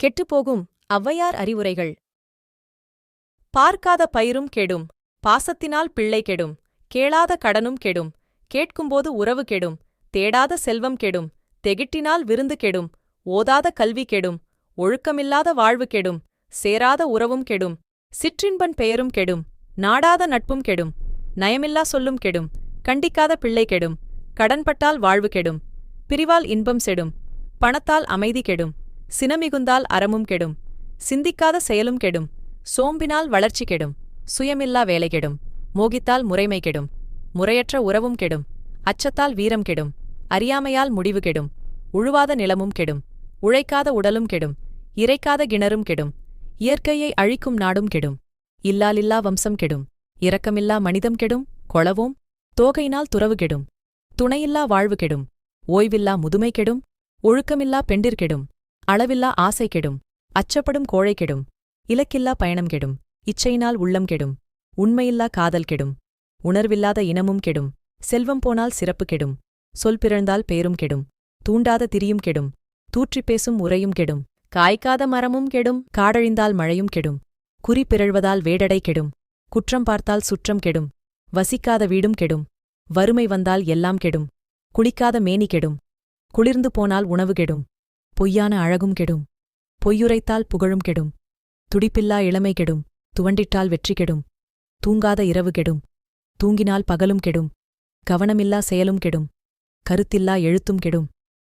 கெட்டுப்போகும் ஔவையார் அறிவுரைகள். பார்க்காத பயிரும் கெடும், பாசத்தினால் பிள்ளை கெடும், கேளாத கடனும் கெடும், கேட்கும்போது உறவு கெடும், தேடாத செல்வம் கெடும், தெகிட்டினால் விருந்து கெடும், ஓதாத கல்வி கெடும், ஒழுக்கமில்லாத வாழ்வு கெடும், சேராத உறவும் கெடும், சிற்றின்பன் பெயரும் கெடும், நாடாத நட்பும் கெடும், நயமில்லா சொல்லும் கெடும், கண்டிக்காத பிள்ளை கெடும், கடன்பட்டால் வாழ்வு கெடும், பிரிவால் இன்பம் செடும், பணத்தால் அமைதி கெடும், சினமிகுந்தால் அறமும் கெடும், சிந்திக்காத செயலும் கெடும், சோம்பினால் வளர்ச்சி கெடும், சுயமில்லா வேலை கெடும், மோகித்தால் முறைமை கெடும், முறையற்ற உறவும் கெடும், அச்சத்தால் வீரம் கெடும், அறியாமையால் முடிவு கெடும், உழுவாத நிலமும் கெடும், உழைக்காத உடலும் கெடும், இறைக்காத கிணறும் கெடும், இயற்கையை அழிக்கும் நாடும் கெடும், இல்லாலில்லா வம்சம் கெடும், இரக்கமில்லா மனிதம் கெடும், கொளவோம் தோகையினால் துறவு கெடும், துணையில்லா வாழ்வு கெடும், ஓய்வில்லா முதுமை கெடும், ஒழுக்கமில்லா பெண்டிர் கெடும், அளவில்லா ஆசை கெடும், அச்சப்படும் கோழை கெடும், இலக்கில்லா பயணம் கெடும், இச்சையினால் உள்ளம் கெடும், உண்மையில்லா காதல் கெடும், உணர்வில்லாத இனமும் கெடும், செல்வம் போனால் சிறப்பு கெடும், சொல் பிறழ்ந்தால் பேரும் கெடும், தூண்டாத திரியும் கெடும், தூற்றிப் பேசும் உரையும் கெடும், காய்க்காத மரமும் கெடும், காடழிந்தால் மழையும் கெடும், குறி பிறழ்வதால் வேடடை கெடும், குற்றம் பார்த்தால் சுற்றம் கெடும், வசிக்காத வீடும் கெடும், வறுமை வந்தால் எல்லாம் கெடும், குளிக்காத மேனி கெடும், குளிர்ந்து போனால் உணவு கெடும், பொய்யான அழகும் கெடும், பொய்யுரைத்தால் புகழும் கெடும், துடிப்பில்லா இளமை கெடும், துவண்டிட்டால் வெற்றி கெடும், தூங்காத இரவு கெடும், தூங்கினால் பகலும் கெடும், கவனமில்லா செயலும் கெடும், கருத்தில்லா எழுத்தும் கெடும்,